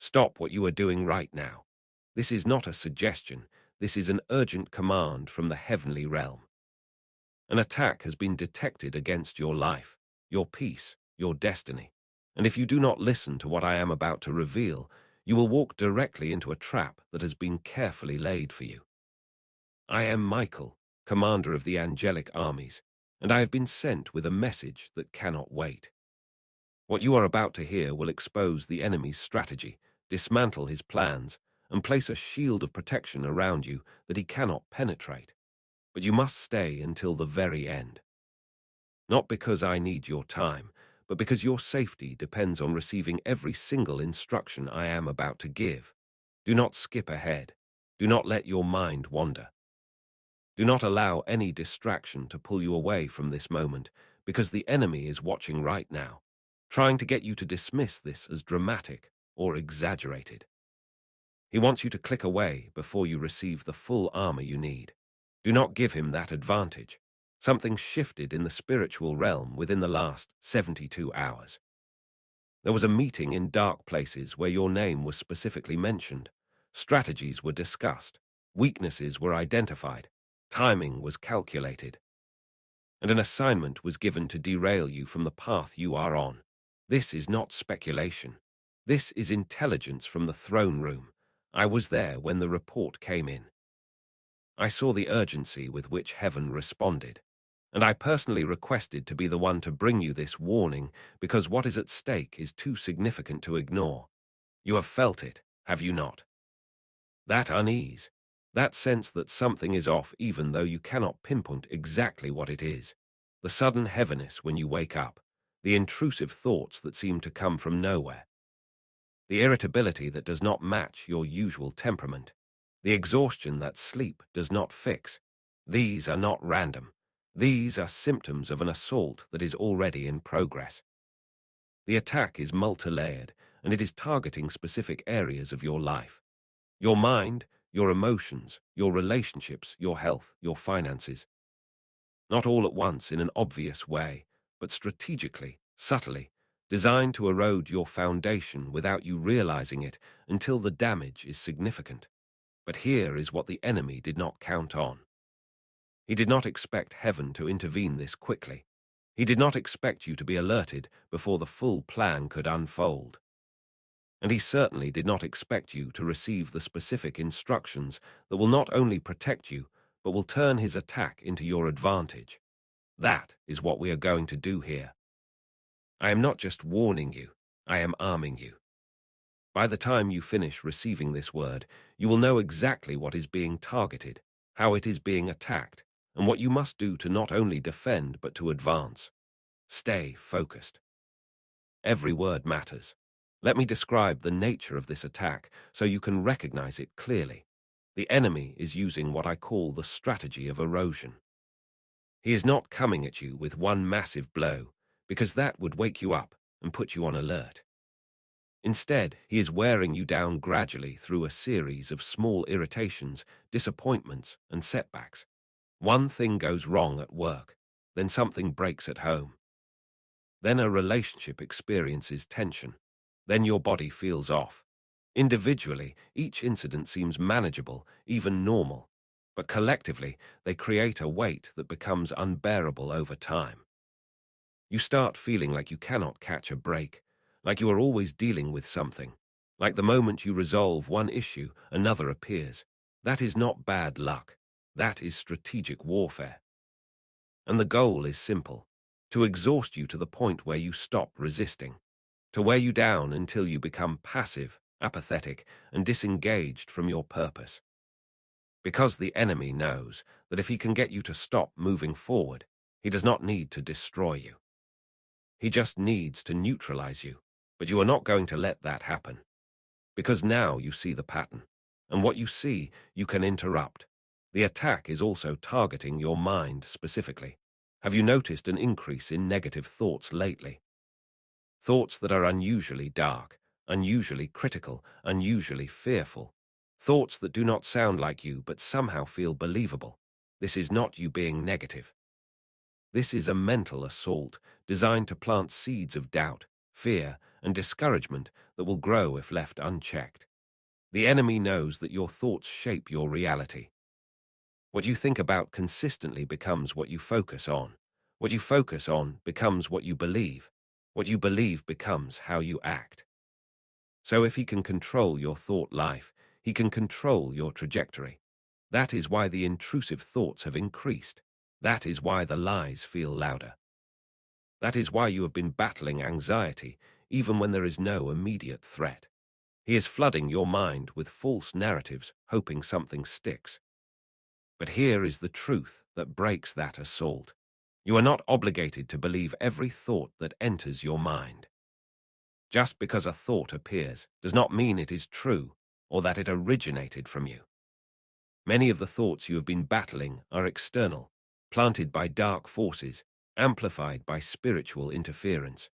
Stop what you are doing right now. This is not a suggestion. This is an urgent command from the heavenly realm. An attack has been detected against your life, your peace, your destiny. And if you do not listen to what I am about to reveal, you will walk directly into a trap that has been carefully laid for you. I am Michael, commander of the angelic armies, and I have been sent with a message that cannot wait. What you are about to hear will expose the enemy's strategy, dismantle his plans, and place a shield of protection around you that he cannot penetrate. But you must stay until the very end. Not because I need your time, but because your safety depends on receiving every single instruction I am about to give. Do not skip ahead. Do not let your mind wander. Do not allow any distraction to pull you away from this moment, because the enemy is watching right now, trying to get you to dismiss this as dramatic or exaggerated. He wants you to click away before you receive the full armor you need. Do not give him that advantage. Something shifted in the spiritual realm within the last 72 hours. There was a meeting in dark places where your name was specifically mentioned. Strategies were discussed. Weaknesses were identified. Timing was calculated. And an assignment was given to derail you from the path you are on. This is not speculation. This is intelligence from the throne room. I was there when the report came in. I saw the urgency with which heaven responded, and I personally requested to be the one to bring you this warning because what is at stake is too significant to ignore. You have felt it, have you not? That unease, that sense that something is off even though you cannot pinpoint exactly what it is, the sudden heaviness when you wake up, the intrusive thoughts that seem to come from nowhere, the irritability that does not match your usual temperament, the exhaustion that sleep does not fix. These are not random. These are symptoms of an assault that is already in progress. The attack is multi-layered, and it is targeting specific areas of your life. Your mind, your emotions, your relationships, your health, your finances. Not all at once in an obvious way, but strategically, subtly, designed to erode your foundation without you realizing it until the damage is significant. But here is what the enemy did not count on. He did not expect heaven to intervene this quickly. He did not expect you to be alerted before the full plan could unfold. And he certainly did not expect you to receive the specific instructions that will not only protect you, but will turn his attack into your advantage. That is what we are going to do here. I am not just warning you, I am arming you. By the time you finish receiving this word, you will know exactly what is being targeted, how it is being attacked, and what you must do to not only defend but to advance. Stay focused. Every word matters. Let me describe the nature of this attack so you can recognize it clearly. The enemy is using what I call the strategy of erosion. He is not coming at you with one massive blow, because that would wake you up and put you on alert. Instead, he is wearing you down gradually through a series of small irritations, disappointments, and setbacks. One thing goes wrong at work, then something breaks at home. Then a relationship experiences tension. Then your body feels off. Individually, each incident seems manageable, even normal, but collectively, they create a weight that becomes unbearable over time. You start feeling like you cannot catch a break, like you are always dealing with something. Like the moment you resolve one issue, another appears. That is not bad luck. That is strategic warfare. And the goal is simple: to exhaust you to the point where you stop resisting, to wear you down until you become passive, apathetic, and disengaged from your purpose. Because the enemy knows that if he can get you to stop moving forward, he does not need to destroy you. He just needs to neutralize you, but you are not going to let that happen. Because now you see the pattern, and what you see, you can interrupt. The attack is also targeting your mind specifically. Have you noticed an increase in negative thoughts lately? Thoughts that are unusually dark, unusually critical, unusually fearful. Thoughts that do not sound like you but somehow feel believable. This is not you being negative. This is a mental assault designed to plant seeds of doubt, fear, and discouragement that will grow if left unchecked. The enemy knows that your thoughts shape your reality. What you think about consistently becomes what you focus on. What you focus on becomes what you believe. What you believe becomes how you act. So if he can control your thought life, he can control your trajectory. That is why the intrusive thoughts have increased. That is why the lies feel louder. That is why you have been battling anxiety, even when there is no immediate threat. He is flooding your mind with false narratives, hoping something sticks. But here is the truth that breaks that assault. You are not obligated to believe every thought that enters your mind. Just because a thought appears does not mean it is true or that it originated from you. Many of the thoughts you have been battling are external, planted by dark forces, amplified by spiritual interference.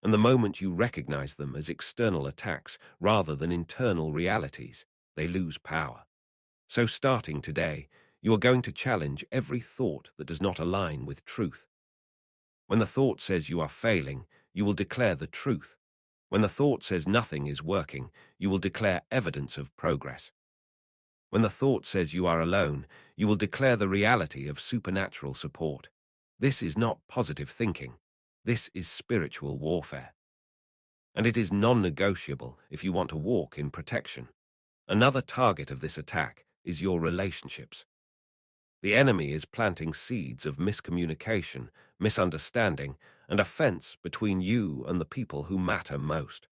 And the moment you recognize them as external attacks rather than internal realities, they lose power. So starting today, you are going to challenge every thought that does not align with truth. When the thought says you are failing, you will declare the truth. When the thought says nothing is working, you will declare evidence of progress. When the thought says you are alone, you will declare the reality of supernatural support. This is not positive thinking. This is spiritual warfare. And it is non-negotiable if you want to walk in protection. Another target of this attack is your relationships. The enemy is planting seeds of miscommunication, misunderstanding, and offense between you and the people who matter most.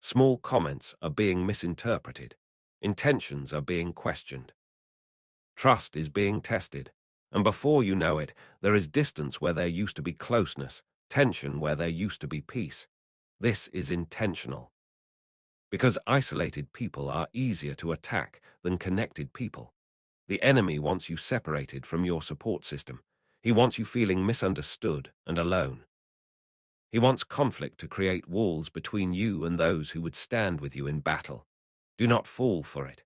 Small comments are being misinterpreted. Intentions are being questioned. Trust is being tested. And before you know it, there is distance where there used to be closeness, tension where there used to be peace. This is intentional. Because isolated people are easier to attack than connected people. The enemy wants you separated from your support system. He wants you feeling misunderstood and alone. He wants conflict to create walls between you and those who would stand with you in battle. Do not fall for it.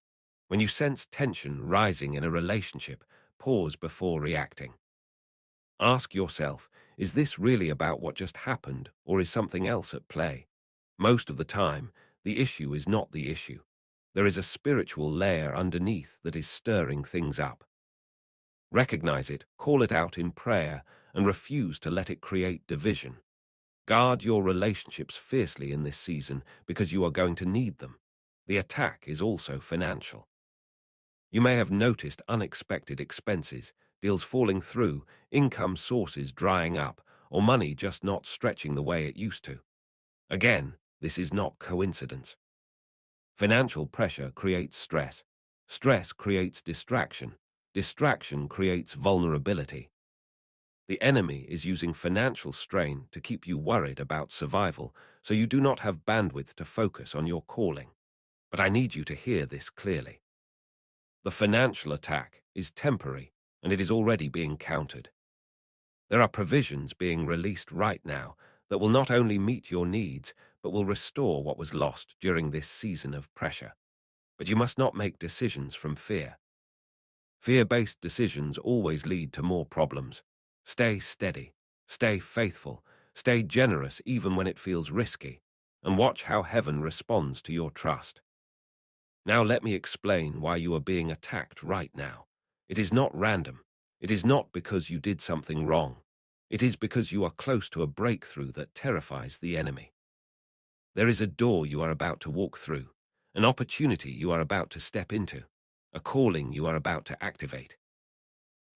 When you sense tension rising in a relationship, pause before reacting. Ask yourself, is this really about what just happened, or is something else at play? Most of the time, the issue is not the issue. There is a spiritual layer underneath that is stirring things up. Recognize it, call it out in prayer, and refuse to let it create division. Guard your relationships fiercely in this season because you are going to need them. The attack is also financial. You may have noticed unexpected expenses, deals falling through, income sources drying up, or money just not stretching the way it used to. Again, this is not coincidence. Financial pressure creates stress. Stress creates distraction. Distraction creates vulnerability. The enemy is using financial strain to keep you worried about survival, so you do not have bandwidth to focus on your calling. But I need you to hear this clearly. The financial attack is temporary, and it is already being countered. There are provisions being released right now that will not only meet your needs, but will restore what was lost during this season of pressure. But you must not make decisions from fear. Fear-based decisions always lead to more problems. Stay steady, stay faithful, stay generous even when it feels risky, and watch how heaven responds to your trust. Now let me explain why you are being attacked right now. It is not random. It is not because you did something wrong. It is because you are close to a breakthrough that terrifies the enemy. There is a door you are about to walk through, an opportunity you are about to step into, a calling you are about to activate.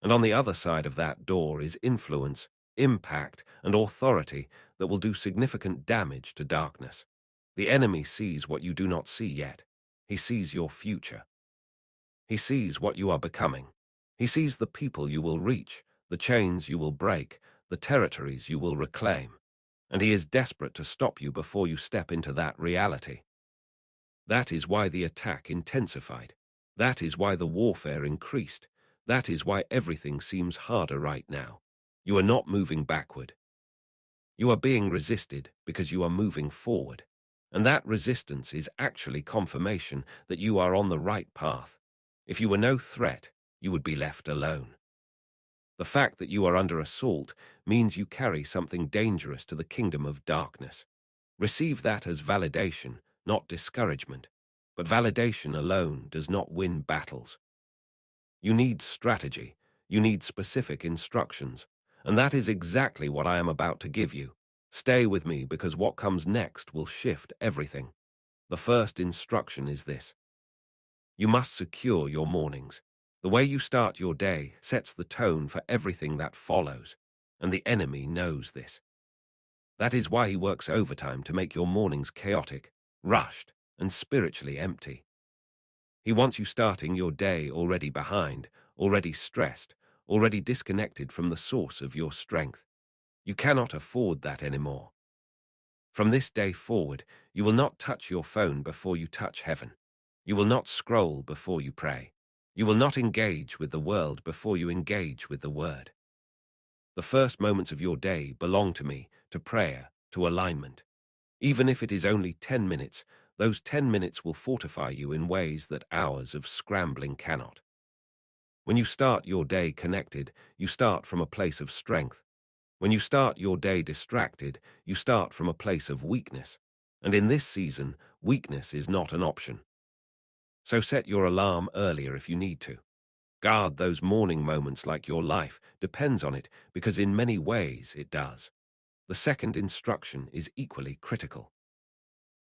And on the other side of that door is influence, impact, and authority that will do significant damage to darkness. The enemy sees what you do not see yet. He sees your future. He sees what you are becoming. He sees the people you will reach, the chains you will break, the territories you will reclaim. And he is desperate to stop you before you step into that reality. That is why the attack intensified. That is why the warfare increased. That is why everything seems harder right now. You are not moving backward. You are being resisted because you are moving forward. And that resistance is actually confirmation that you are on the right path. If you were no threat, you would be left alone. The fact that you are under assault means you carry something dangerous to the kingdom of darkness. Receive that as validation, not discouragement. But validation alone does not win battles. You need strategy. You need specific instructions. And that is exactly what I am about to give you. Stay with me because what comes next will shift everything. The first instruction is this. You must secure your mornings. The way you start your day sets the tone for everything that follows, and the enemy knows this. That is why he works overtime to make your mornings chaotic, rushed, and spiritually empty. He wants you starting your day already behind, already stressed, already disconnected from the source of your strength. You cannot afford that anymore. From this day forward, you will not touch your phone before you touch heaven. You will not scroll before you pray. You will not engage with the world before you engage with the Word. The first moments of your day belong to me, to prayer, to alignment. Even if it is only 10 minutes, those 10 minutes will fortify you in ways that hours of scrambling cannot. When you start your day connected, you start from a place of strength. When you start your day distracted, you start from a place of weakness. And in this season, weakness is not an option. So set your alarm earlier if you need to. Guard those morning moments like your life depends on it, because in many ways it does. The second instruction is equally critical.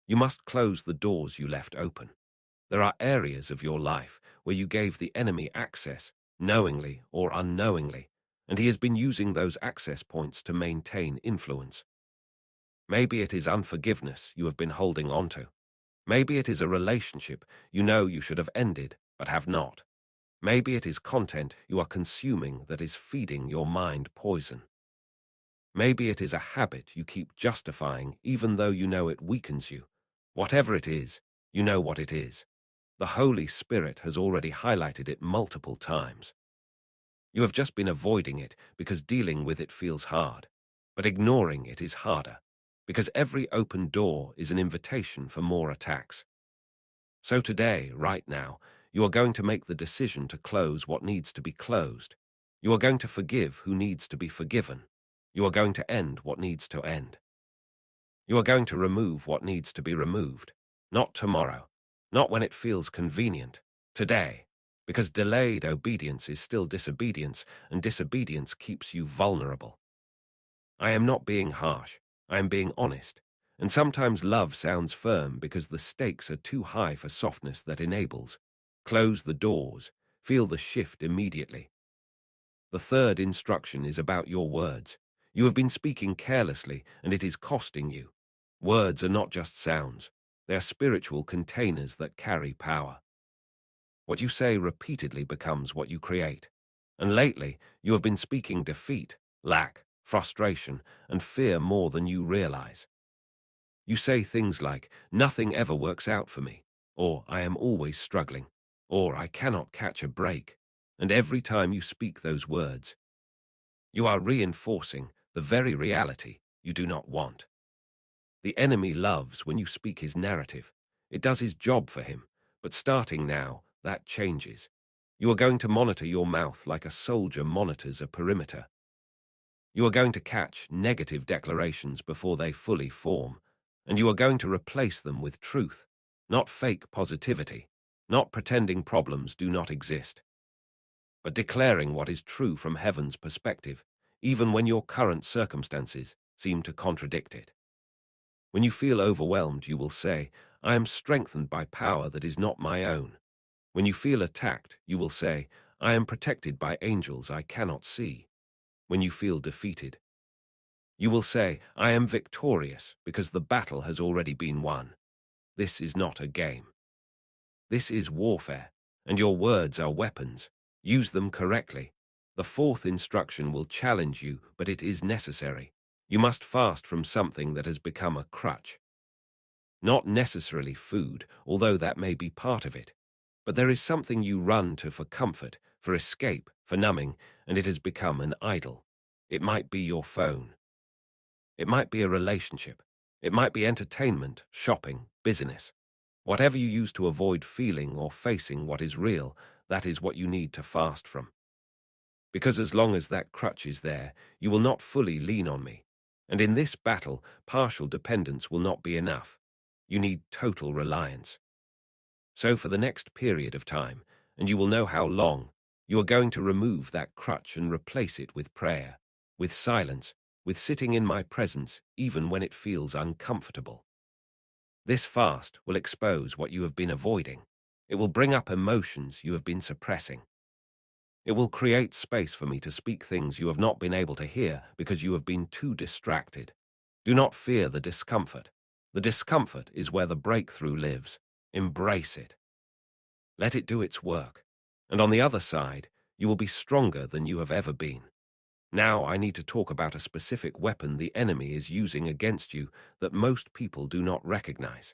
You must close the doors you left open. There are areas of your life where you gave the enemy access, knowingly or unknowingly, and he has been using those access points to maintain influence. Maybe it is unforgiveness you have been holding on to. Maybe it is a relationship you know you should have ended but have not. Maybe it is content you are consuming that is feeding your mind poison. Maybe it is a habit you keep justifying even though you know it weakens you. Whatever it is, you know what it is. The Holy Spirit has already highlighted it multiple times. You have just been avoiding it because dealing with it feels hard. But ignoring it is harder, because every open door is an invitation for more attacks. So today, right now, you are going to make the decision to close what needs to be closed. You are going to forgive who needs to be forgiven. You are going to end what needs to end. You are going to remove what needs to be removed. Not tomorrow, not when it feels convenient, today. Because delayed obedience is still disobedience, and disobedience keeps you vulnerable. I am not being harsh, I am being honest. And sometimes love sounds firm because the stakes are too high for softness that enables. Close the doors, feel the shift immediately. The third instruction is about your words. You have been speaking carelessly, and it is costing you. Words are not just sounds. They are spiritual containers that carry power. What you say repeatedly becomes what you create. And lately, you have been speaking defeat, lack, frustration, and fear more than you realize. You say things like, "Nothing ever works out for me," or "I am always struggling," or "I cannot catch a break." And every time you speak those words, you are reinforcing the very reality you do not want. The enemy loves when you speak his narrative. It does his job for him, but starting now, that changes. You are going to monitor your mouth like a soldier monitors a perimeter. You are going to catch negative declarations before they fully form, and you are going to replace them with truth, not fake positivity, not pretending problems do not exist, but declaring what is true from heaven's perspective, even when your current circumstances seem to contradict it. When you feel overwhelmed, you will say, "I am strengthened by power that is not my own." When you feel attacked, you will say, "I am protected by angels I cannot see." When you feel defeated, you will say, "I am victorious because the battle has already been won." This is not a game. This is warfare, and your words are weapons. Use them correctly. The fourth instruction will challenge you, but it is necessary. You must fast from something that has become a crutch. Not necessarily food, although that may be part of it. But there is something you run to for comfort, for escape, for numbing, and it has become an idol. It might be your phone. It might be a relationship. It might be entertainment, shopping, business. Whatever you use to avoid feeling or facing what is real, that is what you need to fast from. Because as long as that crutch is there, you will not fully lean on me. And in this battle, partial dependence will not be enough. You need total reliance. So for the next period of time, and you will know how long, you are going to remove that crutch and replace it with prayer, with silence, with sitting in my presence even when it feels uncomfortable. This fast will expose what you have been avoiding. It will bring up emotions you have been suppressing. It will create space for me to speak things you have not been able to hear because you have been too distracted. Do not fear the discomfort. The discomfort is where the breakthrough lives. Embrace it. Let it do its work. And on the other side, you will be stronger than you have ever been. Now I need to talk about a specific weapon the enemy is using against you that most people do not recognize.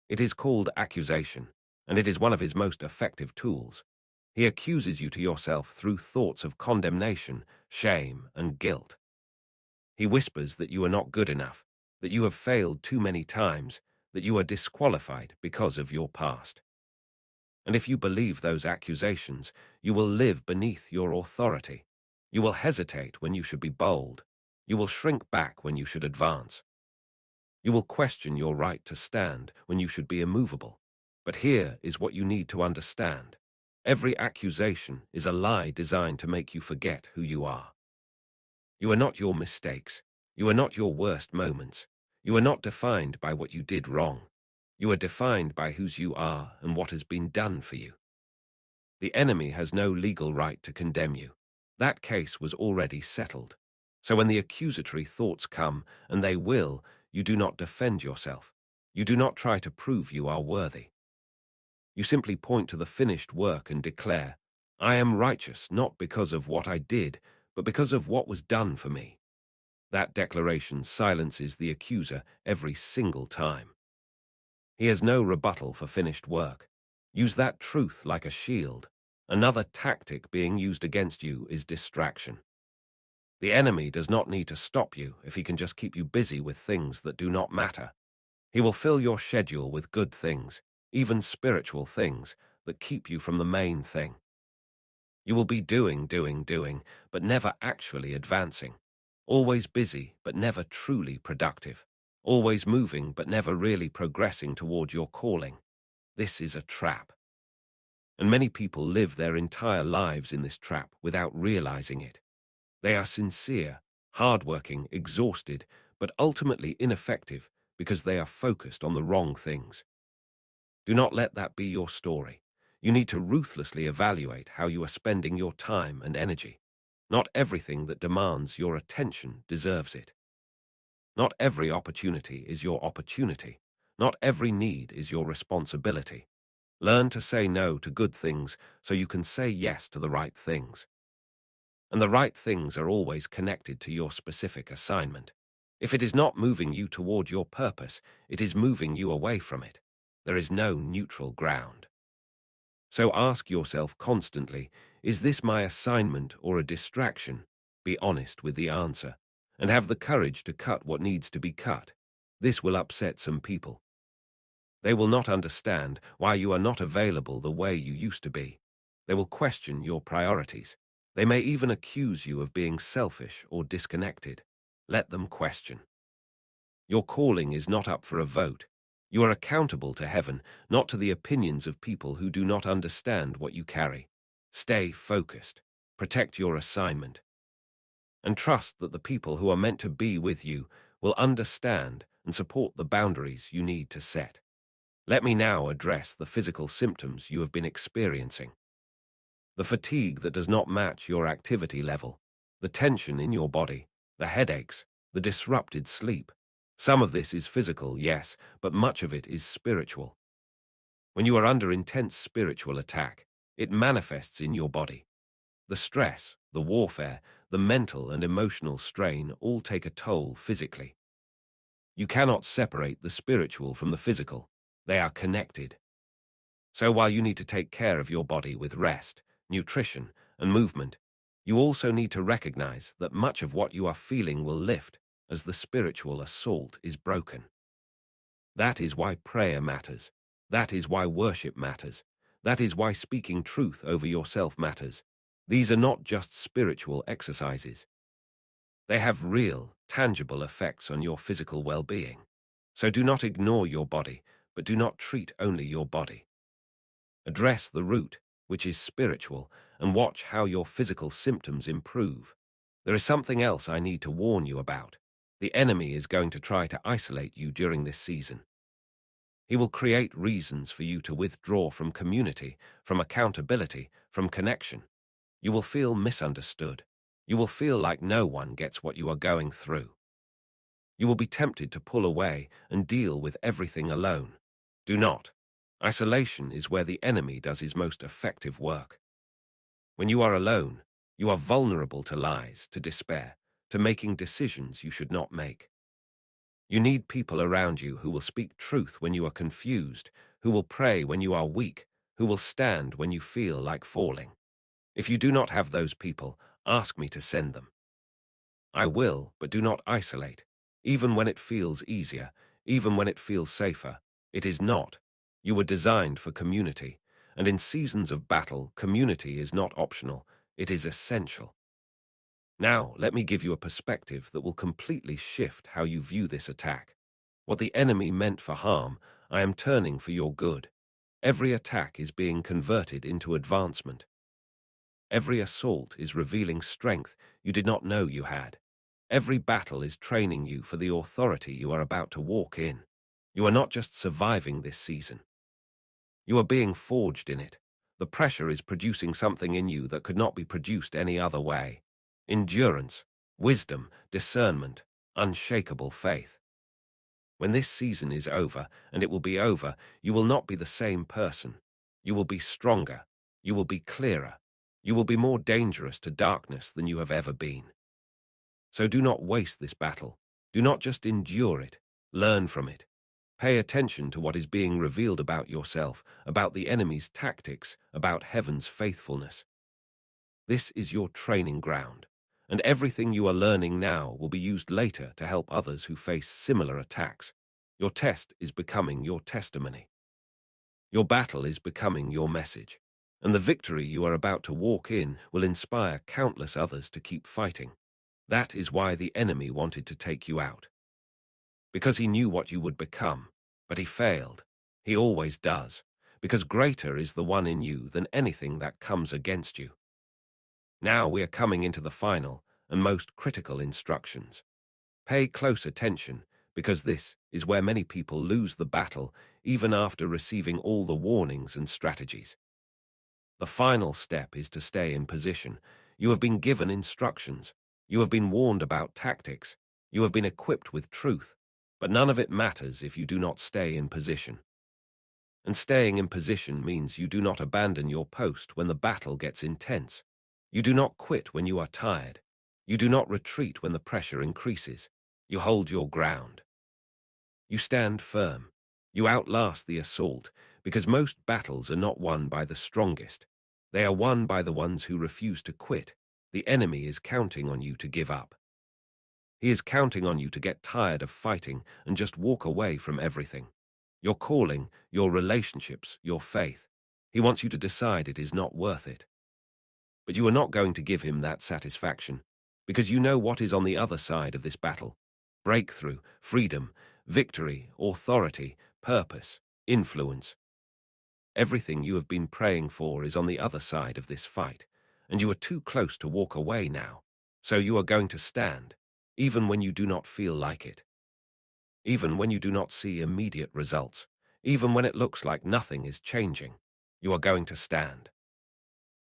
It is called accusation, and it is one of his most effective tools. He accuses you to yourself through thoughts of condemnation, shame, and guilt. He whispers that you are not good enough, that you have failed too many times, that you are disqualified because of your past. And if you believe those accusations, you will live beneath your authority. You will hesitate when you should be bold. You will shrink back when you should advance. You will question your right to stand when you should be immovable. But here is what you need to understand. Every accusation is a lie designed to make you forget who you are. You are not your mistakes. You are not your worst moments. You are not defined by what you did wrong. You are defined by whose you are and what has been done for you. The enemy has no legal right to condemn you. That case was already settled. So when the accusatory thoughts come, and they will, you do not defend yourself. You do not try to prove you are worthy. You simply point to the finished work and declare, I am righteous not because of what I did, but because of what was done for me. That declaration silences the accuser every single time. He has no rebuttal for finished work. Use that truth like a shield. Another tactic being used against you is distraction. The enemy does not need to stop you if he can just keep you busy with things that do not matter. He will fill your schedule with good things, even spiritual things, that keep you from the main thing. You will be doing, but never actually advancing. Always busy, but never truly productive. Always moving, but never really progressing toward your calling. This is a trap. And many people live their entire lives in this trap without realizing it. They are sincere, hardworking, exhausted, but ultimately ineffective because they are focused on the wrong things. Do not let that be your story. You need to ruthlessly evaluate how you are spending your time and energy. Not everything that demands your attention deserves it. Not every opportunity is your opportunity. Not every need is your responsibility. Learn to say no to good things so you can say yes to the right things. And the right things are always connected to your specific assignment. If it is not moving you toward your purpose, it is moving you away from it. There is no neutral ground. So ask yourself constantly, is this my assignment or a distraction? Be honest with the answer, and have the courage to cut what needs to be cut. This will upset some people. They will not understand why you are not available the way you used to be. They will question your priorities. They may even accuse you of being selfish or disconnected. Let them question. Your calling is not up for a vote. You are accountable to heaven, not to the opinions of people who do not understand what you carry. Stay focused. Protect your assignment. And trust that the people who are meant to be with you will understand and support the boundaries you need to set. Let me now address the physical symptoms you have been experiencing. The fatigue that does not match your activity level, the tension in your body, the headaches, the disrupted sleep. Some of this is physical, yes, but much of it is spiritual. When you are under intense spiritual attack, it manifests in your body. The stress, the warfare, the mental and emotional strain all take a toll physically. You cannot separate the spiritual from the physical. They are connected. So while you need to take care of your body with rest, nutrition, and movement, you also need to recognize that much of what you are feeling will lift as the spiritual assault is broken. That is why prayer matters. That is why worship matters. That is why speaking truth over yourself matters. These are not just spiritual exercises. They have real, tangible effects on your physical well-being. So do not ignore your body, but do not treat only your body. Address the root, which is spiritual, and watch how your physical symptoms improve. There is something else I need to warn you about. The enemy is going to try to isolate you during this season. He will create reasons for you to withdraw from community, from accountability, from connection. You will feel misunderstood. You will feel like no one gets what you are going through. You will be tempted to pull away and deal with everything alone. Do not. Isolation is where the enemy does his most effective work. When you are alone, you are vulnerable to lies, to despair, to making decisions you should not make. You need people around you who will speak truth when you are confused, who will pray when you are weak, who will stand when you feel like falling. If you do not have those people, ask me to send them. I will, but do not isolate. Even when it feels easier, even when it feels safer, it is not. You were designed for community, and in seasons of battle, community is not optional, it is essential. Now, let me give you a perspective that will completely shift how you view this attack. What the enemy meant for harm, I am turning for your good. Every attack is being converted into advancement. Every assault is revealing strength you did not know you had. Every battle is training you for the authority you are about to walk in. You are not just surviving this season. You are being forged in it. The pressure is producing something in you that could not be produced any other way. Endurance, wisdom, discernment, unshakable faith. When this season is over, and it will be over, you will not be the same person. You will be stronger. You will be clearer. You will be more dangerous to darkness than you have ever been. So do not waste this battle. Do not just endure it. Learn from it. Pay attention to what is being revealed about yourself, about the enemy's tactics, about heaven's faithfulness. This is your training ground, and everything you are learning now will be used later to help others who face similar attacks. Your test is becoming your testimony. Your battle is becoming your message, and the victory you are about to walk in will inspire countless others to keep fighting. That is why the enemy wanted to take you out. Because he knew what you would become, but he failed. He always does, because greater is the one in you than anything that comes against you. Now we are coming into the final and most critical instructions. Pay close attention, because this is where many people lose the battle even after receiving all the warnings and strategies. The final step is to stay in position. You have been given instructions. You have been warned about tactics. You have been equipped with truth. But none of it matters if you do not stay in position. And staying in position means you do not abandon your post when the battle gets intense. You do not quit when you are tired. You do not retreat when the pressure increases. You hold your ground. You stand firm. You outlast the assault, because most battles are not won by the strongest. They are won by the ones who refuse to quit. The enemy is counting on you to give up. He is counting on you to get tired of fighting and just walk away from everything. Your calling, your relationships, your faith. He wants you to decide it is not worth it. But you are not going to give him that satisfaction, because you know what is on the other side of this battle. Breakthrough, freedom, victory, authority, purpose, influence. Everything you have been praying for is on the other side of this fight, and you are too close to walk away now. So you are going to stand, even when you do not feel like it. Even when you do not see immediate results, even when it looks like nothing is changing, you are going to stand.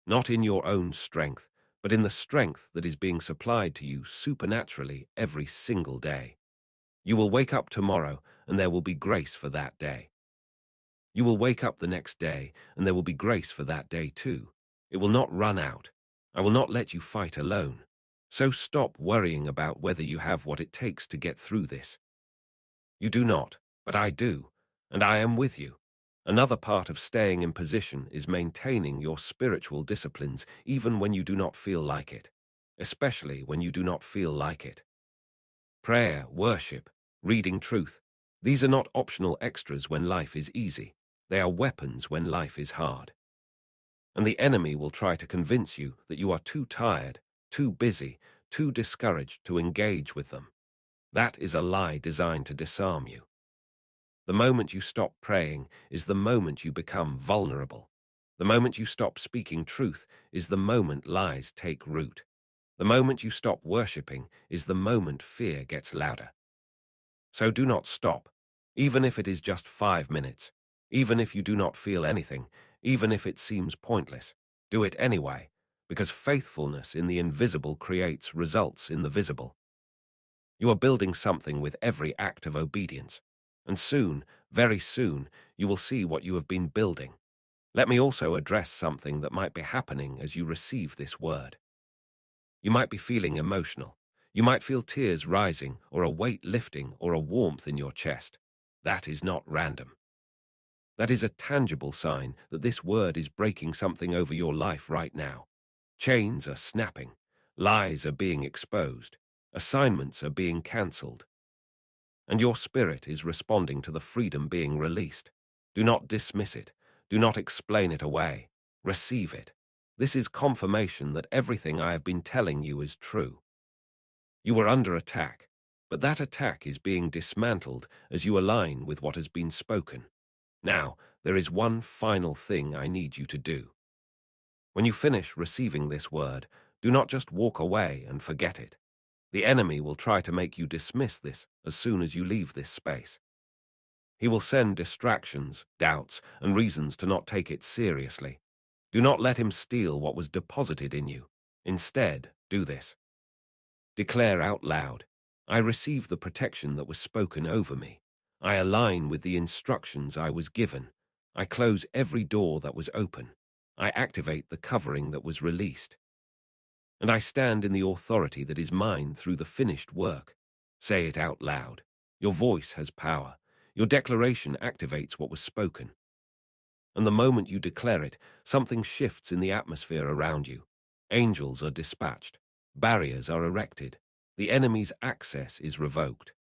Not in your own strength, but in the strength that is being supplied to you supernaturally every single day. You will wake up tomorrow, and there will be grace for that day. You will wake up the next day, and there will be grace for that day too. It will not run out. I will not let you fight alone. So stop worrying about whether you have what it takes to get through this. You do not, but I do, and I am with you. Another part of staying in position is maintaining your spiritual disciplines even when you do not feel like it, especially when you do not feel like it. Prayer, worship, reading truth, these are not optional extras when life is easy. They are weapons when life is hard. And the enemy will try to convince you that you are too tired, too busy, too discouraged to engage with them. That is a lie designed to disarm you. The moment you stop praying is the moment you become vulnerable. The moment you stop speaking truth is the moment lies take root. The moment you stop worshipping is the moment fear gets louder. So do not stop, even if it is just 5 minutes, even if you do not feel anything, even if it seems pointless. Do it anyway, because faithfulness in the invisible creates results in the visible. You are building something with every act of obedience, and soon, very soon, you will see what you have been building. Let me also address something that might be happening as you receive this word. You might be feeling emotional. You might feel tears rising, or a weight lifting, or a warmth in your chest. That is not random. That is a tangible sign that this word is breaking something over your life right now. Chains are snapping. Lies are being exposed. Assignments are being cancelled. And your spirit is responding to the freedom being released. Do not dismiss it. Do not explain it away. Receive it. This is confirmation that everything I have been telling you is true. You are under attack, but that attack is being dismantled as you align with what has been spoken. Now, there is one final thing I need you to do. When you finish receiving this word, do not just walk away and forget it. The enemy will try to make you dismiss this as soon as you leave this space. He will send distractions, doubts, and reasons to not take it seriously. Do not let him steal what was deposited in you. Instead, do this. Declare out loud, I receive the protection that was spoken over me. I align with the instructions I was given. I close every door that was open. I activate the covering that was released. And I stand in the authority that is mine through the finished work. Say it out loud. Your voice has power. Your declaration activates what was spoken. And the moment you declare it, something shifts in the atmosphere around you. Angels are dispatched. Barriers are erected. The enemy's access is revoked.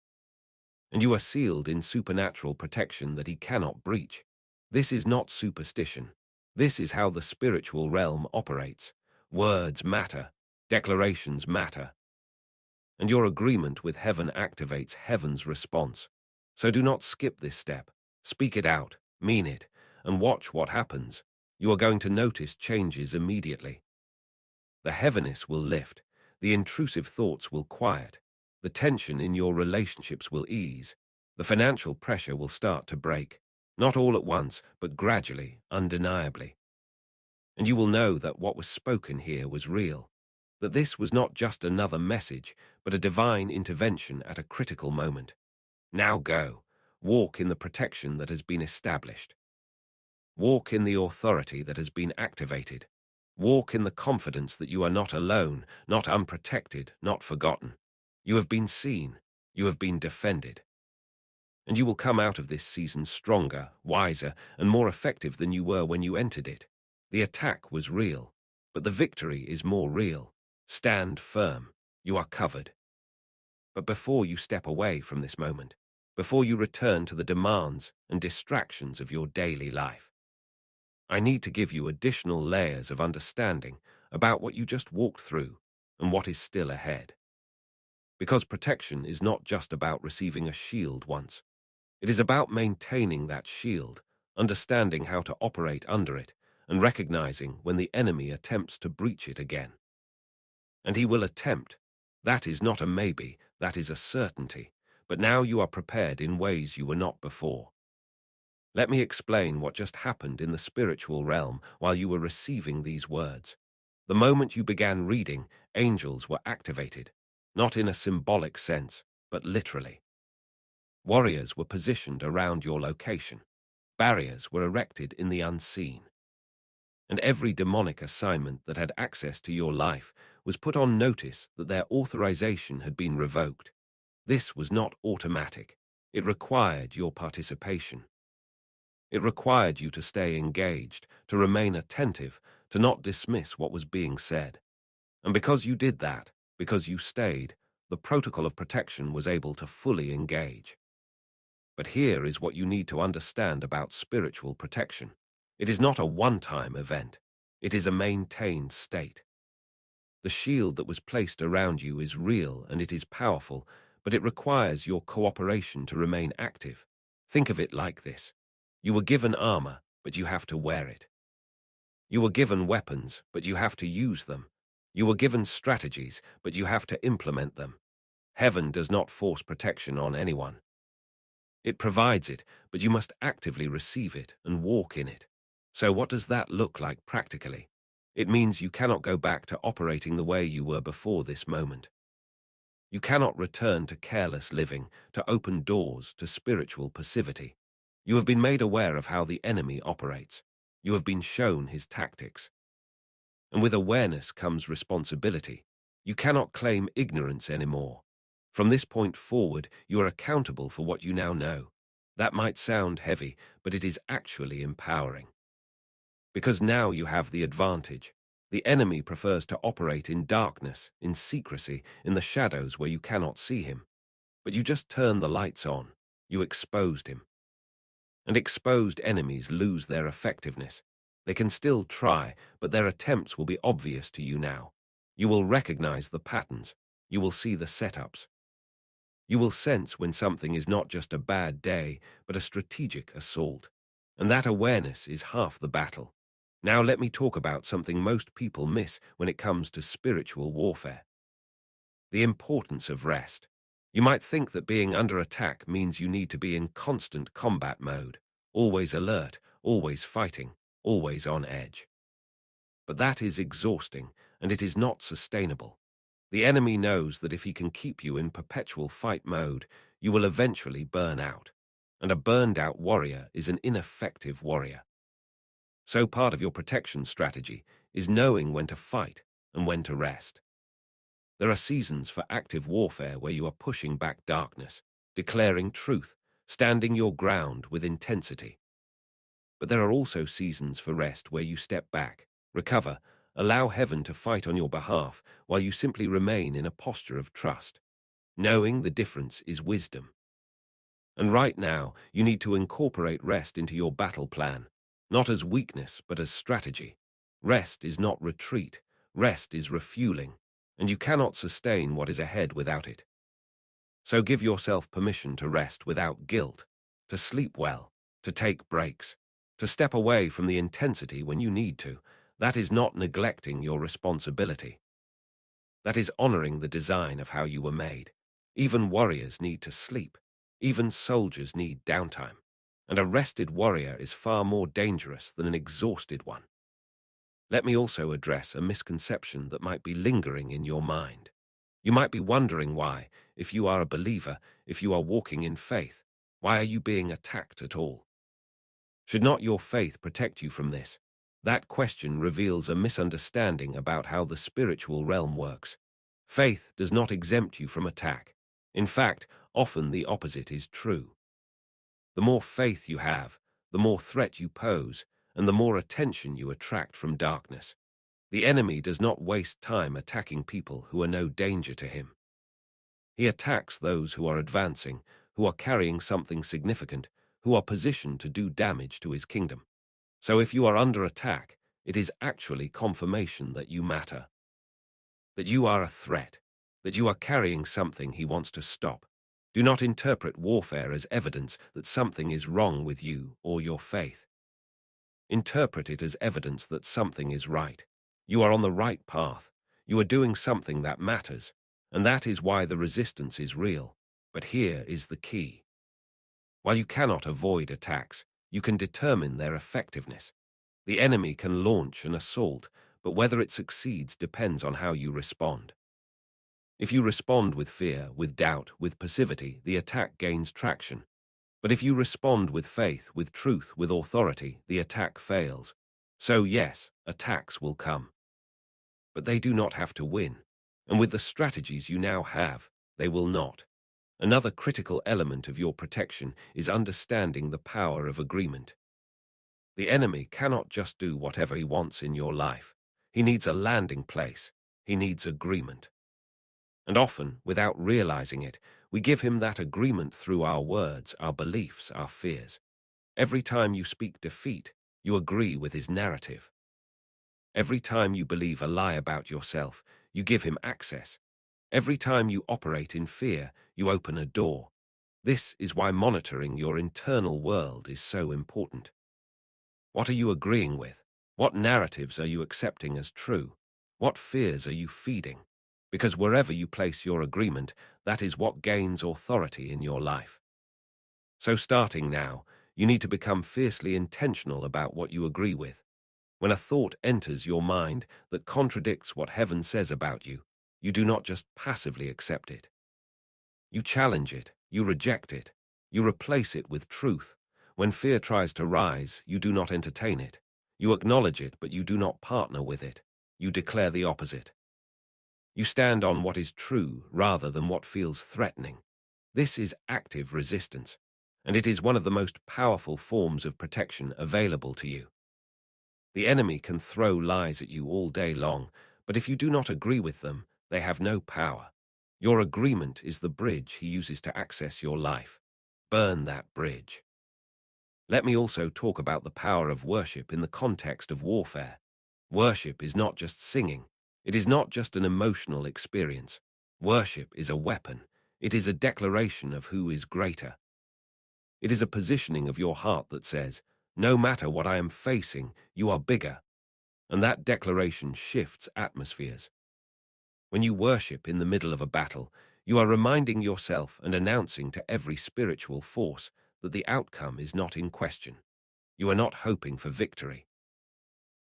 And you are sealed in supernatural protection that he cannot breach. This is not superstition. This is how the spiritual realm operates. Words matter. Declarations matter. And your agreement with heaven activates heaven's response. So do not skip this step. Speak it out, mean it, and watch what happens. You are going to notice changes immediately. The heaviness will lift. The intrusive thoughts will quiet. The tension in your relationships will ease. The financial pressure will start to break. Not all at once, but gradually, undeniably. And you will know that what was spoken here was real. That this was not just another message, but a divine intervention at a critical moment. Now go. Walk in the protection that has been established. Walk in the authority that has been activated. Walk in the confidence that you are not alone, not unprotected, not forgotten. You have been seen. You have been defended. And you will come out of this season stronger, wiser, and more effective than you were when you entered it. The attack was real, but the victory is more real. Stand firm. You are covered. But before you step away from this moment, before you return to the demands and distractions of your daily life, I need to give you additional layers of understanding about what you just walked through and what is still ahead. Because protection is not just about receiving a shield once. It is about maintaining that shield, understanding how to operate under it, and recognizing when the enemy attempts to breach it again. And he will attempt. That is not a maybe, that is a certainty. But now you are prepared in ways you were not before. Let me explain what just happened in the spiritual realm while you were receiving these words. The moment you began reading, angels were activated, not in a symbolic sense, but literally. Warriors were positioned around your location. Barriers were erected in the unseen. And every demonic assignment that had access to your life was put on notice that their authorization had been revoked. This was not automatic. It required your participation. It required you to stay engaged, to remain attentive, to not dismiss what was being said. And because you did that, because you stayed, the protocol of protection was able to fully engage. But here is what you need to understand about spiritual protection. It is not a one-time event. It is a maintained state. The shield that was placed around you is real and it is powerful, but it requires your cooperation to remain active. Think of it like this. You were given armor, but you have to wear it. You were given weapons, but you have to use them. You were given strategies, but you have to implement them. Heaven does not force protection on anyone. It provides it, but you must actively receive it and walk in it. So what does that look like practically? It means you cannot go back to operating the way you were before this moment. You cannot return to careless living, to open doors, to spiritual passivity. You have been made aware of how the enemy operates. You have been shown his tactics. And with awareness comes responsibility. You cannot claim ignorance anymore. From this point forward, you are accountable for what you now know. That might sound heavy, but it is actually empowering. Because now you have the advantage. The enemy prefers to operate in darkness, in secrecy, in the shadows where you cannot see him. But you just turn the lights on. You exposed him. And exposed enemies lose their effectiveness. They can still try, but their attempts will be obvious to you now. You will recognize the patterns. You will see the setups. You will sense when something is not just a bad day, but a strategic assault. And that awareness is half the battle. Now let me talk about something most people miss when it comes to spiritual warfare. The importance of rest. You might think that being under attack means you need to be in constant combat mode, always alert, always fighting, always on edge. But that is exhausting, and it is not sustainable. The enemy knows that if he can keep you in perpetual fight mode, you will eventually burn out. And a burned-out warrior is an ineffective warrior. So part of your protection strategy is knowing when to fight and when to rest. There are seasons for active warfare where you are pushing back darkness, declaring truth, standing your ground with intensity. But there are also seasons for rest where you step back, recover, allow heaven to fight on your behalf while you simply remain in a posture of trust. Knowing the difference is wisdom. And right now, you need to incorporate rest into your battle plan, not as weakness, but as strategy. Rest is not retreat. Rest is refueling, and you cannot sustain what is ahead without it. So give yourself permission to rest without guilt, to sleep well, to take breaks, to step away from the intensity when you need to. That is not neglecting your responsibility. That is honoring the design of how you were made. Even warriors need to sleep. Even soldiers need downtime. And a rested warrior is far more dangerous than an exhausted one. Let me also address a misconception that might be lingering in your mind. You might be wondering why, if you are a believer, if you are walking in faith, why are you being attacked at all? Should not your faith protect you from this? That question reveals a misunderstanding about how the spiritual realm works. Faith does not exempt you from attack. In fact, often the opposite is true. The more faith you have, the more threat you pose, and the more attention you attract from darkness. The enemy does not waste time attacking people who are no danger to him. He attacks those who are advancing, who are carrying something significant, who are positioned to do damage to his kingdom. So if you are under attack, it is actually confirmation that you matter, that you are a threat, that you are carrying something he wants to stop. Do not interpret warfare as evidence that something is wrong with you or your faith. Interpret it as evidence that something is right. You are on the right path. You are doing something that matters, and that is why the resistance is real. But here is the key. While you cannot avoid attacks, you can determine their effectiveness. The enemy can launch an assault, but whether it succeeds depends on how you respond. If you respond with fear, with doubt, with passivity, the attack gains traction. But if you respond with faith, with truth, with authority, the attack fails. So yes, attacks will come. But they do not have to win. And with the strategies you now have, they will not. Another critical element of your protection is understanding the power of agreement. The enemy cannot just do whatever he wants in your life. He needs a landing place. He needs agreement. And often, without realizing it, we give him that agreement through our words, our beliefs, our fears. Every time you speak defeat, you agree with his narrative. Every time you believe a lie about yourself, you give him access. Every time you operate in fear, you open a door. This is why monitoring your internal world is so important. What are you agreeing with? What narratives are you accepting as true? What fears are you feeding? Because wherever you place your agreement, that is what gains authority in your life. So starting now, you need to become fiercely intentional about what you agree with. When a thought enters your mind that contradicts what heaven says about you, you do not just passively accept it. You challenge it, you reject it, you replace it with truth. When fear tries to rise, you do not entertain it. You acknowledge it, but you do not partner with it. You declare the opposite. You stand on what is true rather than what feels threatening. This is active resistance, and it is one of the most powerful forms of protection available to you. The enemy can throw lies at you all day long, but if you do not agree with them, they have no power. Your agreement is the bridge he uses to access your life. Burn that bridge. Let me also talk about the power of worship in the context of warfare. Worship is not just singing. It is not just an emotional experience. Worship is a weapon. It is a declaration of who is greater. It is a positioning of your heart that says, no matter what I am facing, you are bigger. And that declaration shifts atmospheres. When you worship in the middle of a battle, you are reminding yourself and announcing to every spiritual force that the outcome is not in question. You are not hoping for victory.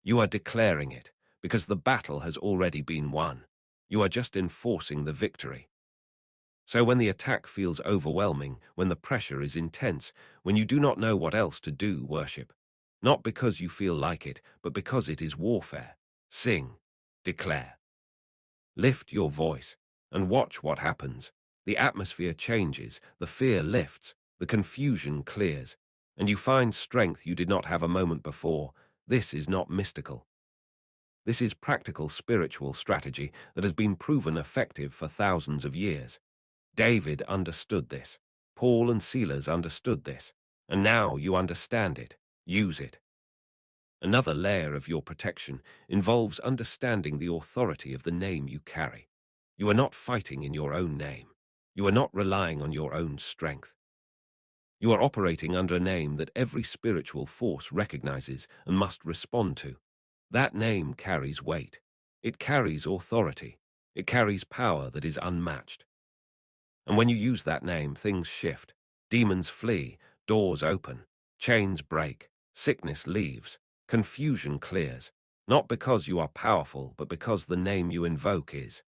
You are declaring it, because the battle has already been won. You are just enforcing the victory. So when the attack feels overwhelming, when the pressure is intense, when you do not know what else to do, worship. Not because you feel like it, but because it is warfare. Sing, declare. Lift your voice, and watch what happens. The atmosphere changes, the fear lifts, the confusion clears, and you find strength you did not have a moment before. This is not mystical. This is practical spiritual strategy that has been proven effective for thousands of years. David understood this. Paul and Silas understood this. And now you understand it. Use it. Another layer of your protection involves understanding the authority of the name you carry. You are not fighting in your own name. You are not relying on your own strength. You are operating under a name that every spiritual force recognizes and must respond to. That name carries weight. It carries authority. It carries power that is unmatched. And when you use that name, things shift. Demons flee, doors open, chains break, sickness leaves, confusion clears. Not because you are powerful, but because the name you invoke is.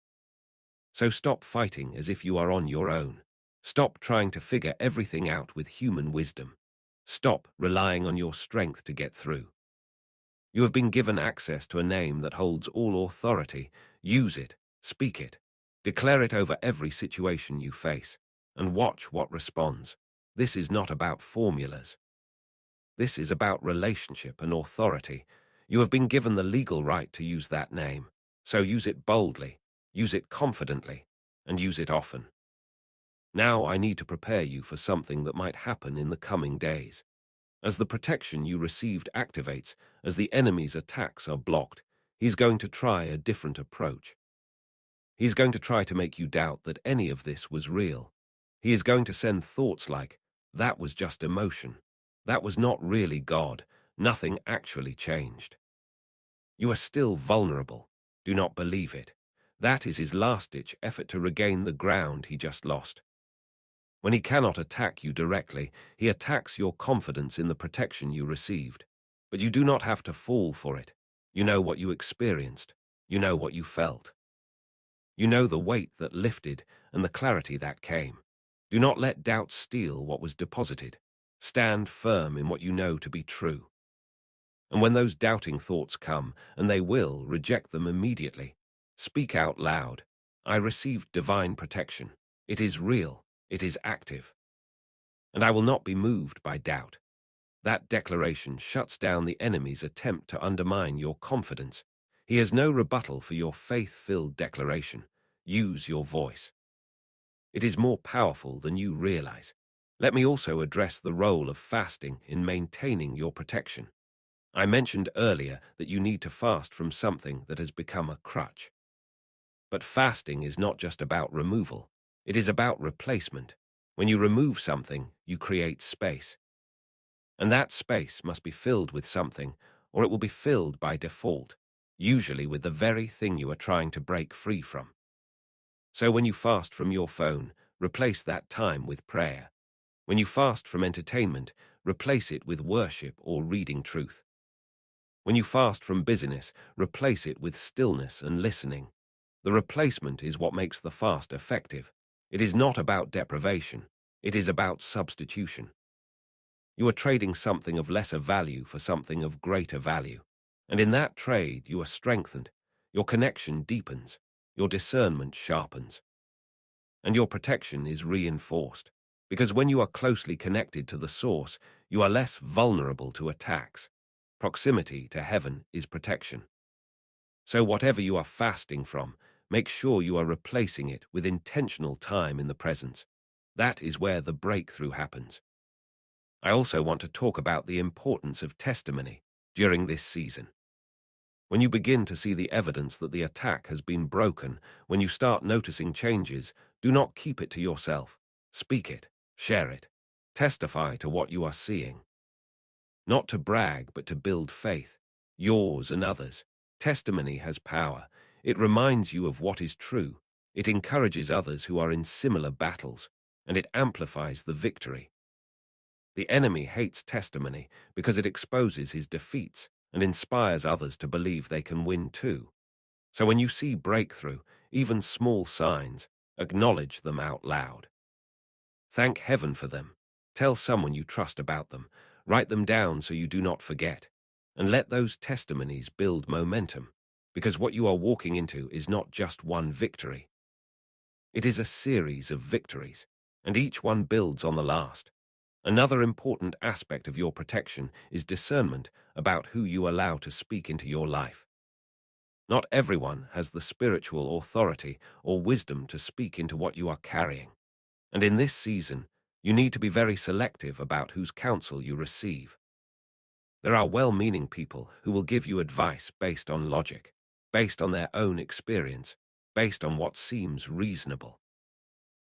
So stop fighting as if you are on your own. Stop trying to figure everything out with human wisdom. Stop relying on your strength to get through. You have been given access to a name that holds all authority. Use it, speak it, declare it over every situation you face, and watch what responds. This is not about formulas. This is about relationship and authority. You have been given the legal right to use that name, so use it boldly, use it confidently, and use it often. Now I need to prepare you for something that might happen in the coming days. As the protection you received activates, as the enemy's attacks are blocked, he's going to try a different approach. He's going to try to make you doubt that any of this was real. He is going to send thoughts like, that was just emotion. That was not really God. Nothing actually changed. You are still vulnerable. Do not believe it. That is his last-ditch effort to regain the ground he just lost. When he cannot attack you directly, he attacks your confidence in the protection you received. But you do not have to fall for it. You know what you experienced. You know what you felt. You know the weight that lifted and the clarity that came. Do not let doubt steal what was deposited. Stand firm in what you know to be true. And when those doubting thoughts come, and they will, reject them immediately. Speak out loud. I received divine protection. It is real. It is active. And I will not be moved by doubt. That declaration shuts down the enemy's attempt to undermine your confidence. He has no rebuttal for your faith-filled declaration. Use your voice. It is more powerful than you realize. Let me also address the role of fasting in maintaining your protection. I mentioned earlier that you need to fast from something that has become a crutch. But fasting is not just about removal. It is about replacement. When you remove something, you create space. And that space must be filled with something, or it will be filled by default, usually with the very thing you are trying to break free from. So when you fast from your phone, replace that time with prayer. When you fast from entertainment, replace it with worship or reading truth. When you fast from busyness, replace it with stillness and listening. The replacement is what makes the fast effective. It is not about deprivation. It is about substitution. You are trading something of lesser value for something of greater value. And in that trade, you are strengthened. Your connection deepens. Your discernment sharpens. And your protection is reinforced. Because when you are closely connected to the source, you are less vulnerable to attacks. Proximity to heaven is protection. So whatever you are fasting from, make sure you are replacing it with intentional time in the presence. That is where the breakthrough happens. I also want to talk about the importance of testimony during this season. When you begin to see the evidence that the attack has been broken, when you start noticing changes, do not keep it to yourself. Speak it, share it, testify to what you are seeing. Not to brag, but to build faith, yours and others. Testimony has power. It reminds you of what is true. It encourages others who are in similar battles, and it amplifies the victory. The enemy hates testimony because it exposes his defeats and inspires others to believe they can win too. So when you see breakthrough, even small signs, acknowledge them out loud. Thank heaven for them. Tell someone you trust about them. Write them down so you do not forget. And let those testimonies build momentum, because what you are walking into is not just one victory. It is a series of victories, and each one builds on the last. Another important aspect of your protection is discernment about who you allow to speak into your life. Not everyone has the spiritual authority or wisdom to speak into what you are carrying. And in this season, you need to be very selective about whose counsel you receive. There are well-meaning people who will give you advice based on logic, based on their own experience, based on what seems reasonable.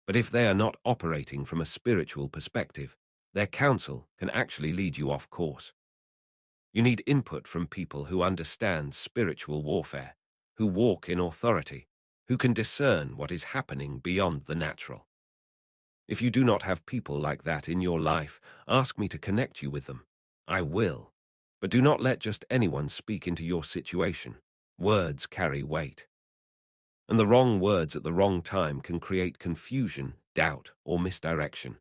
But if they are not operating from a spiritual perspective, their counsel can actually lead you off course. You need input from people who understand spiritual warfare, who walk in authority, who can discern what is happening beyond the natural. If you do not have people like that in your life, ask me to connect you with them. I will. But do not let just anyone speak into your situation. Words carry weight. And the wrong words at the wrong time can create confusion, doubt, or misdirection.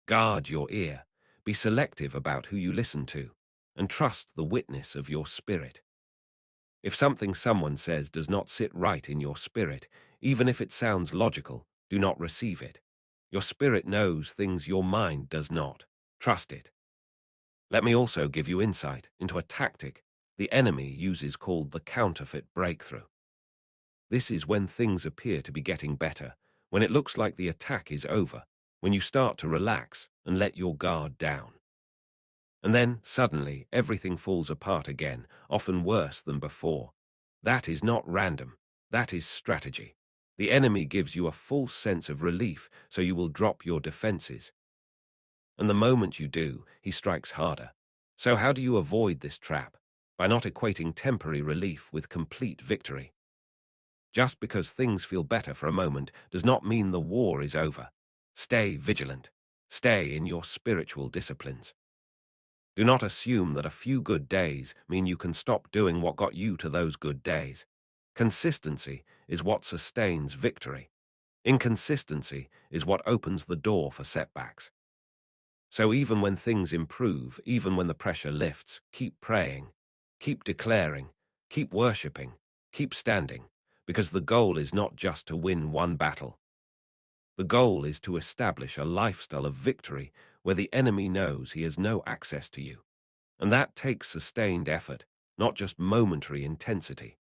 Guard your ear. Be selective about who you listen to, and trust the witness of your spirit. If something someone says does not sit right in your spirit, even if it sounds logical, do not receive it. Your spirit knows things your mind does not. Trust it. Let me also give you insight into a tactic the enemy uses called the counterfeit breakthrough. This is when things appear to be getting better, when it looks like the attack is over, when you start to relax and let your guard down. And then, suddenly, everything falls apart again, often worse than before. That is not random. That is strategy. The enemy gives you a false sense of relief, so you will drop your defenses. And the moment you do, he strikes harder. So how do you avoid this trap? By not equating temporary relief with complete victory. Just because things feel better for a moment does not mean the war is over. Stay vigilant. Stay in your spiritual disciplines. Do not assume that a few good days mean you can stop doing what got you to those good days. Consistency is what sustains victory. Inconsistency is what opens the door for setbacks. So even when things improve, even when the pressure lifts, keep praying, keep declaring, keep worshipping, keep standing, because the goal is not just to win one battle. The goal is to establish a lifestyle of victory where the enemy knows he has no access to you. And that takes sustained effort, not just momentary intensity.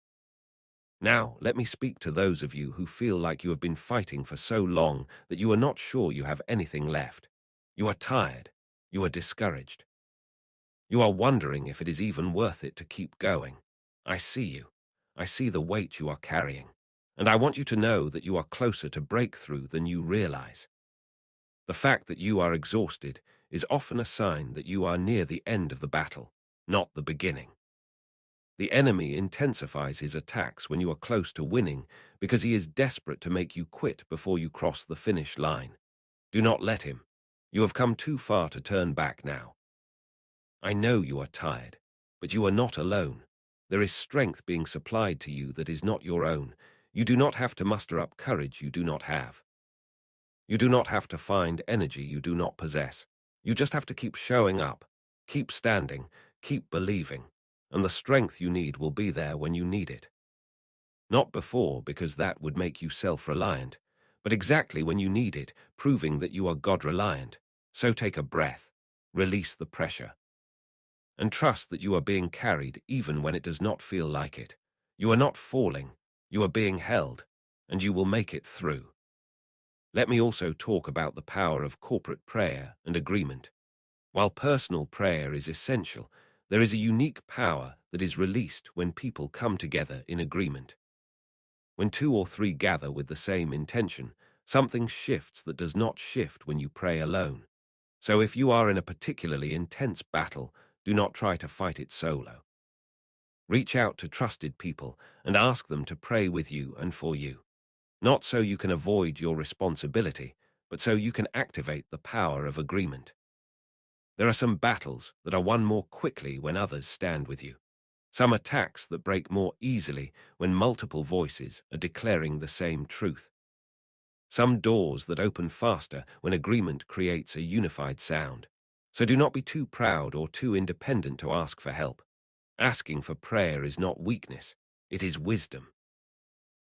Now, let me speak to those of you who feel like you have been fighting for so long that you are not sure you have anything left. You are tired. You are discouraged. You are wondering if it is even worth it to keep going. I see you. I see the weight you are carrying. And I want you to know that you are closer to breakthrough than you realize. The fact that you are exhausted is often a sign that you are near the end of the battle, not the beginning. The enemy intensifies his attacks when you are close to winning because he is desperate to make you quit before you cross the finish line. Do not let him. You have come too far to turn back now. I know you are tired, but you are not alone. There is strength being supplied to you that is not your own. You do not have to muster up courage you do not have. You do not have to find energy you do not possess. You just have to keep showing up, keep standing, keep believing, and the strength you need will be there when you need it. Not before, because that would make you self-reliant, but exactly when you need it, proving that you are God-reliant. So take a breath, release the pressure, and trust that you are being carried even when it does not feel like it. You are not falling, you are being held, and you will make it through. Let me also talk about the power of corporate prayer and agreement. While personal prayer is essential, there is a unique power that is released when people come together in agreement. When two or three gather with the same intention, something shifts that does not shift when you pray alone. So if you are in a particularly intense battle, do not try to fight it solo. Reach out to trusted people and ask them to pray with you and for you. Not so you can avoid your responsibility, but so you can activate the power of agreement. There are some battles that are won more quickly when others stand with you. Some attacks that break more easily when multiple voices are declaring the same truth. Some doors that open faster when agreement creates a unified sound. So do not be too proud or too independent to ask for help. Asking for prayer is not weakness, it is wisdom.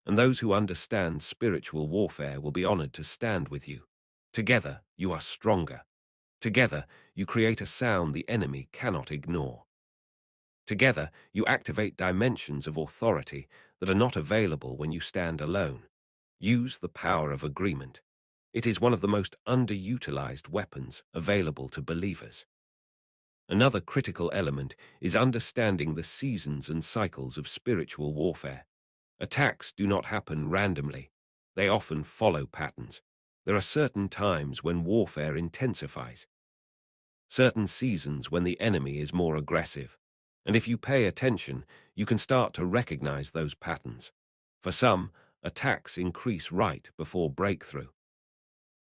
And those who understand spiritual warfare will be honored to stand with you. Together, you are stronger. Together, you create a sound the enemy cannot ignore. Together, you activate dimensions of authority that are not available when you stand alone. Use the power of agreement. It is one of the most underutilized weapons available to believers. Another critical element is understanding the seasons and cycles of spiritual warfare. Attacks do not happen randomly. They often follow patterns. There are certain times when warfare intensifies, certain seasons when the enemy is more aggressive. And if you pay attention, you can start to recognize those patterns. For some, attacks increase right before breakthrough.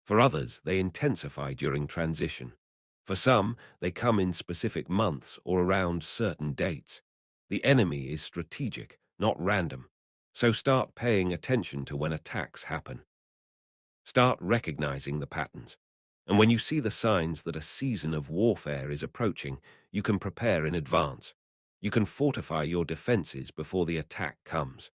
For others, they intensify during transition. For some, they come in specific months or around certain dates. The enemy is strategic, not random. So start paying attention to when attacks happen. Start recognizing the patterns. And when you see the signs that a season of warfare is approaching, you can prepare in advance. You can fortify your defenses before the attack comes.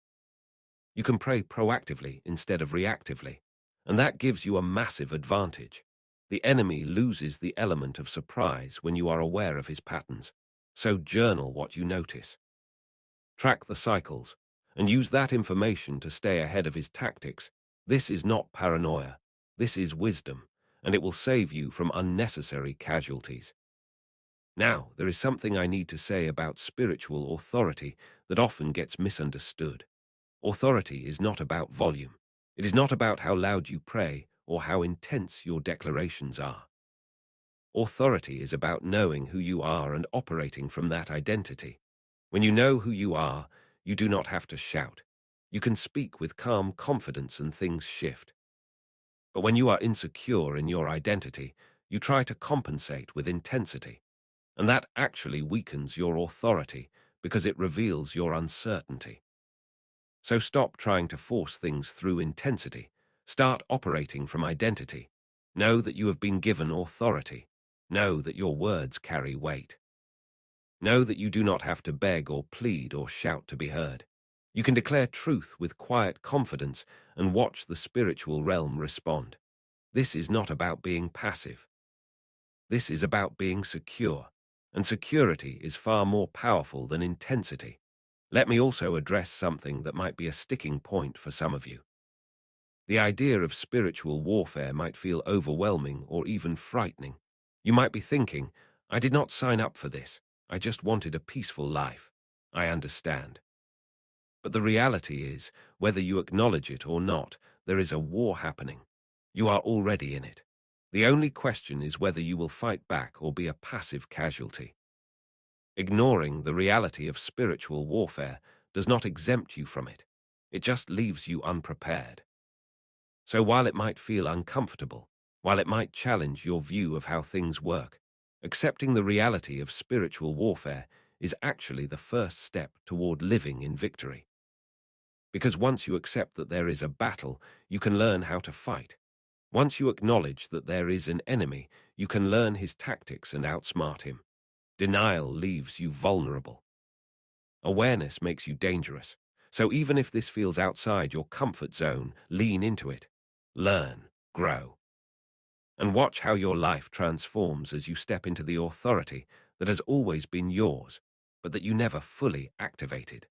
You can pray proactively instead of reactively, and that gives you a massive advantage. The enemy loses the element of surprise when you are aware of his patterns. So journal what you notice. Track the cycles, and use that information to stay ahead of his tactics. This is not paranoia. This is wisdom, and it will save you from unnecessary casualties. Now, there is something I need to say about spiritual authority that often gets misunderstood. Authority is not about volume. It is not about how loud you pray or how intense your declarations are. Authority is about knowing who you are and operating from that identity. When you know who you are, you do not have to shout. You can speak with calm confidence and things shift. But when you are insecure in your identity, you try to compensate with intensity. And that actually weakens your authority because it reveals your uncertainty. So stop trying to force things through intensity. Start operating from identity. Know that you have been given authority. Know that your words carry weight. Know that you do not have to beg or plead or shout to be heard. You can declare truth with quiet confidence and watch the spiritual realm respond. This is not about being passive. This is about being secure, and security is far more powerful than intensity. Let me also address something that might be a sticking point for some of you. The idea of spiritual warfare might feel overwhelming or even frightening. You might be thinking, I did not sign up for this. I just wanted a peaceful life. I understand. But the reality is, whether you acknowledge it or not, there is a war happening. You are already in it. The only question is whether you will fight back or be a passive casualty. Ignoring the reality of spiritual warfare does not exempt you from it. It just leaves you unprepared. So while it might feel uncomfortable, while it might challenge your view of how things work, accepting the reality of spiritual warfare is actually the first step toward living in victory. Because once you accept that there is a battle, you can learn how to fight. Once you acknowledge that there is an enemy, you can learn his tactics and outsmart him. Denial leaves you vulnerable. Awareness makes you dangerous. So even if this feels outside your comfort zone, lean into it. Learn, grow, and watch how your life transforms as you step into the authority that has always been yours, but that you never fully activated.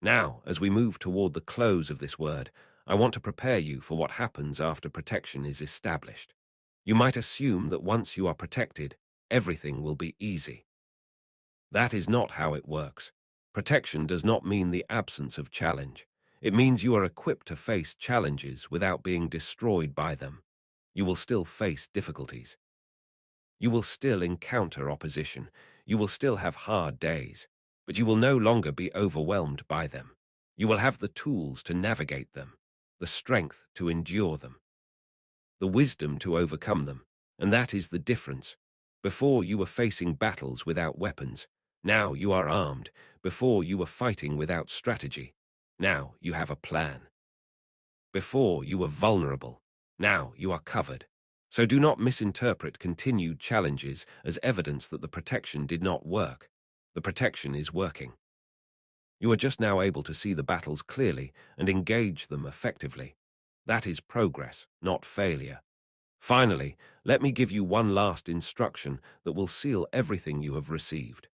Now, as we move toward the close of this word, I want to prepare you for what happens after protection is established. You might assume that once you are protected, everything will be easy. That is not how it works. Protection does not mean the absence of challenge. It means you are equipped to face challenges without being destroyed by them. You will still face difficulties. You will still encounter opposition. You will still have hard days, but you will no longer be overwhelmed by them. You will have the tools to navigate them, the strength to endure them, the wisdom to overcome them, and that is the difference. Before you were facing battles without weapons. Now you are armed. Before you were fighting without strategy. Now you have a plan. Before you were vulnerable. Now you are covered. So do not misinterpret continued challenges as evidence that the protection did not work. The protection is working. You are just now able to see the battles clearly and engage them effectively. That is progress, not failure. Finally, let me give you one last instruction that will seal everything you have received.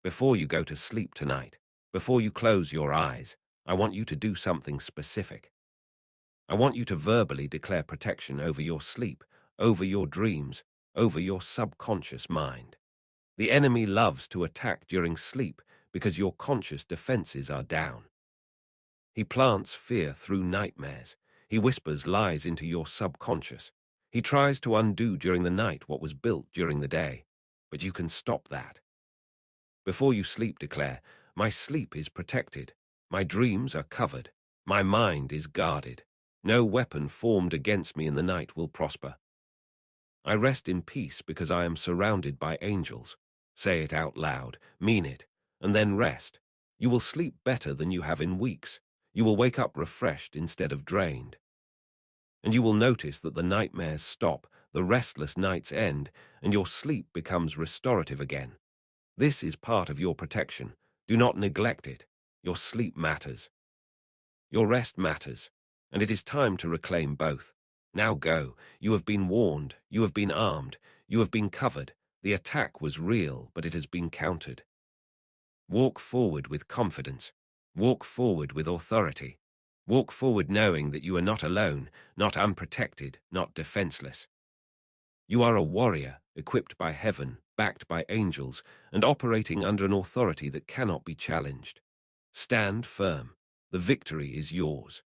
Before you go to sleep tonight, before you close your eyes, I want you to do something specific. I want you to verbally declare protection over your sleep, over your dreams, over your subconscious mind. The enemy loves to attack during sleep because your conscious defenses are down. He plants fear through nightmares. He whispers lies into your subconscious. He tries to undo during the night what was built during the day. But you can stop that. Before you sleep, declare, my sleep is protected. My dreams are covered. My mind is guarded. No weapon formed against me in the night will prosper. I rest in peace because I am surrounded by angels. Say it out loud, mean it, and then rest. You will sleep better than you have in weeks. You will wake up refreshed instead of drained. And you will notice that the nightmares stop, the restless nights end, and your sleep becomes restorative again. This is part of your protection. Do not neglect it. Your sleep matters. Your rest matters, and it is time to reclaim both. Now go. You have been warned. You have been armed. You have been covered. The attack was real, but it has been countered. Walk forward with confidence. Walk forward with authority. Walk forward knowing that you are not alone, not unprotected, not defenseless. You are a warrior, equipped by heaven, backed by angels, and operating under an authority that cannot be challenged. Stand firm. The victory is yours.